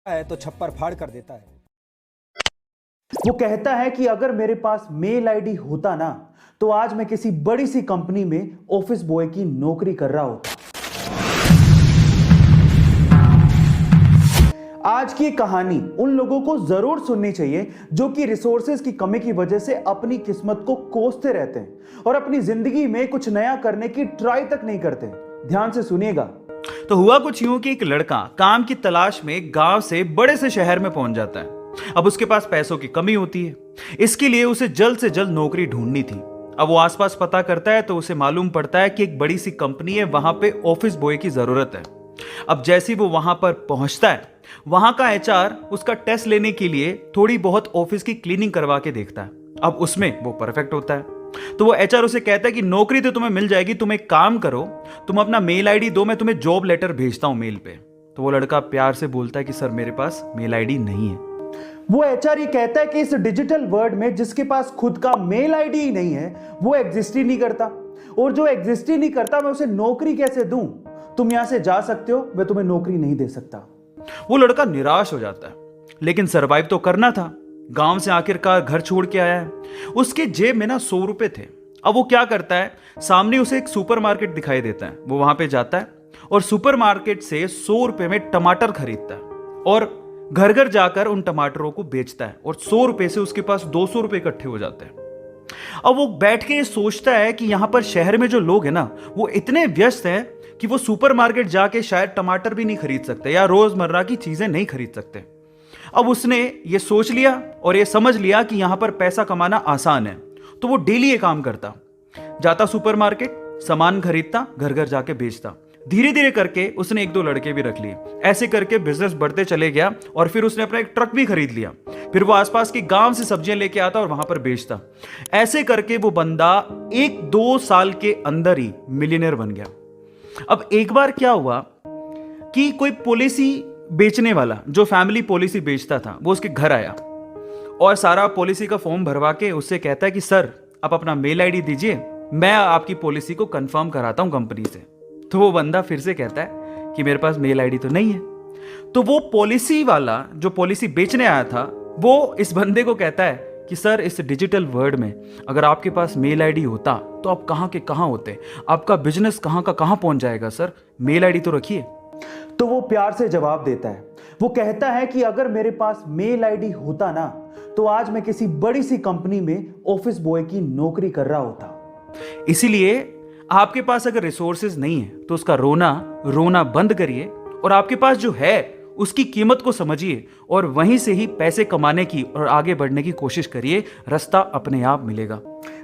है तो छप्पर फाड़ कर देता है। वो कहता है कि अगर मेरे पास मेल आईडी होता ना तो आज मैं किसी बड़ी सी कंपनी में ऑफिस बॉय की नौकरी कर रहा होता। आज की कहानी उन लोगों को जरूर सुननी चाहिए जो कि रिसोर्सेज की कमी की वजह से अपनी किस्मत को कोसते रहते हैं और अपनी जिंदगी में कुछ नया करने की ट्राई तक नहीं करते। ध्यान से सुनिएगा। तो हुआ कुछ यूं कि एक लड़का काम की तलाश में गांव से बड़े से शहर में पहुंच जाता है। अब उसके पास पैसों की कमी होती है, इसके लिए उसे जल्द से जल्द नौकरी ढूंढनी थी। अब वो आसपास पता करता है तो उसे मालूम पड़ता है कि एक बड़ी सी कंपनी है, वहां पे ऑफिस बॉय की जरूरत है। अब जैसे ही वो वहां पर पहुंचता है, वहां का एचआर उसका टेस्ट लेने के लिए थोड़ी बहुत ऑफिस की क्लीनिंग करवा के देखता है। अब उसमें वो परफेक्ट होता है तो वो एचआर उसे कहता है कि नौकरी तो तुम्हें मिल जाएगी, तुम एक काम करो, तुम अपना मेल आईडी दो, मैं तुम्हें जॉब लेटर भेजता हूं मेल पे। तो वो लड़का प्यार से बोलता है कि सर मेरे पास मेल आईडी नहीं है। वो एचआर ये कहता है कि इस डिजिटल वर्ल्ड में जिसके पास खुद का मेल आईडी ही नहीं है वो एग्जिस्ट ही नहीं करता, और जो एग्जिस्ट ही नहीं करता मैं उसे नौकरी कैसे दूं? तुम यहां से जा सकते हो, मैं तुम्हें नौकरी नहीं दे सकता। वो लड़का निराश हो जाता है, लेकिन सरवाइव तो करना था। गांव से आखिरकार घर छोड़ के आया है, उसके जेब में ना 100 रुपए थे। अब वो क्या करता है, सामने उसे एक सुपरमार्केट दिखाई देता है, वो वहां पे जाता है और सुपरमार्केट से 100 रुपए में टमाटर खरीदता है और घर घर जाकर उन टमाटरों को बेचता है और 100 रुपए से उसके पास 200 रुपए इकट्ठे हो जाते हैं। अब वो बैठ के सोचता है कि यहां पर शहर में जो लोग हैं ना वो इतने व्यस्त हैं कि वो सुपरमार्केट जाके शायद टमाटर भी नहीं खरीद सकते या रोजमर्रा की चीजें नहीं खरीद सकते। अब उसने ये सोच लिया और ये समझ लिया कि यहां पर पैसा कमाना आसान है, तो वो डेली ये काम करता, जाता सुपरमार्केट, सामान खरीदता, घर घर जाके बेचता। धीरे धीरे करके उसने 1-2 लड़के भी रख लिए। ऐसे करके बिजनेस बढ़ते चले गया और फिर उसने अपना एक ट्रक भी खरीद लिया। फिर वो आसपास के गांव से सब्जियां लेके आता और वहां पर बेचता। ऐसे करके वो बंदा 1-2 साल के अंदर ही मिलियनेयर बन गया। अब एक बार क्या हुआ कि कोई पॉलिसी बेचने वाला जो फैमिली पॉलिसी बेचता था वो उसके घर आया और सारा पॉलिसी का फॉर्म भरवा के उससे कहता है कि सर आप अपना मेल आईडी दीजिए, मैं आपकी पॉलिसी को कंफर्म कराता हूं कंपनी से। तो वो बंदा फिर से कहता है कि मेरे पास मेल आईडी तो नहीं है। तो वो पॉलिसी वाला जो पॉलिसी बेचने आया था वो इस बंदे को कहता है कि सर इस डिजिटल वर्ल्ड में अगर आपके पास मेल आईडी होता तो आप कहां के कहां होते, आपका बिजनेस कहां का कहां पहुंच जाएगा, सर मेल आईडी तो रखिए। तो वो प्यार से जवाब देता है। वो कहता है कि अगर मेरे पास मेल आईडी होता ना तो आज मैं किसी बड़ी सी कंपनी में ऑफिस बॉय की नौकरी कर रहा होता। इसीलिए आपके पास अगर रिसोर्सेज नहीं है तो उसका रोना बंद करिए और आपके पास जो है उसकी कीमत को समझिए और वहीं से ही पैसे कमाने की और आगे बढ़ने की कोशिश करिए, रास्ता अपने आप मिलेगा।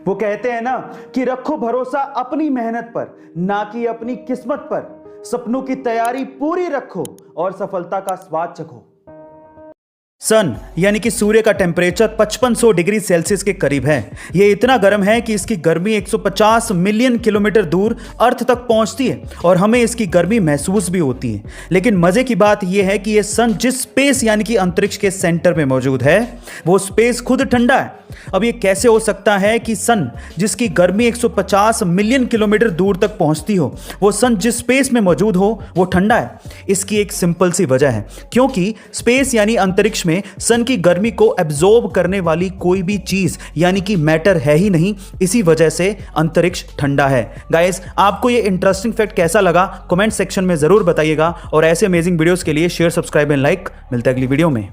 वो कहते हैं ना कि रखो भरोसा अपनी मेहनत पर, ना कि अपनी किस्मत पर। सपनों की तैयारी पूरी रखो और सफलता का स्वाद चखो। सन यानी कि सूर्य का टेम्परेचर 5500 डिग्री सेल्सियस के करीब है। यह इतना गर्म है कि इसकी गर्मी 150 मिलियन किलोमीटर दूर अर्थ तक पहुंचती है और हमें इसकी गर्मी महसूस भी होती है। लेकिन मजे की बात यह है कि यह सन जिस स्पेस यानी कि अंतरिक्ष के सेंटर में मौजूद है वो स्पेस खुद ठंडा है। अब यह कैसे हो सकता है कि सन जिसकी गर्मी 150 मिलियन किलोमीटर दूर तक पहुंचती हो, वो सन जिस स्पेस में मौजूद हो वो ठंडा है? इसकी एक सिंपल सी वजह है, क्योंकि स्पेस यानी अंतरिक्ष में सन की गर्मी को एब्जॉर्ब करने वाली कोई भी चीज यानी कि मैटर है ही नहीं। इसी वजह से अंतरिक्ष ठंडा है। गाइस, आपको ये इंटरेस्टिंग फैक्ट कैसा लगा कमेंट सेक्शन में जरूर बताइएगा और ऐसे अमेजिंग वीडियोस के लिए शेयर, सब्सक्राइब एंड लाइक। मिलते हैं अगली वीडियो में।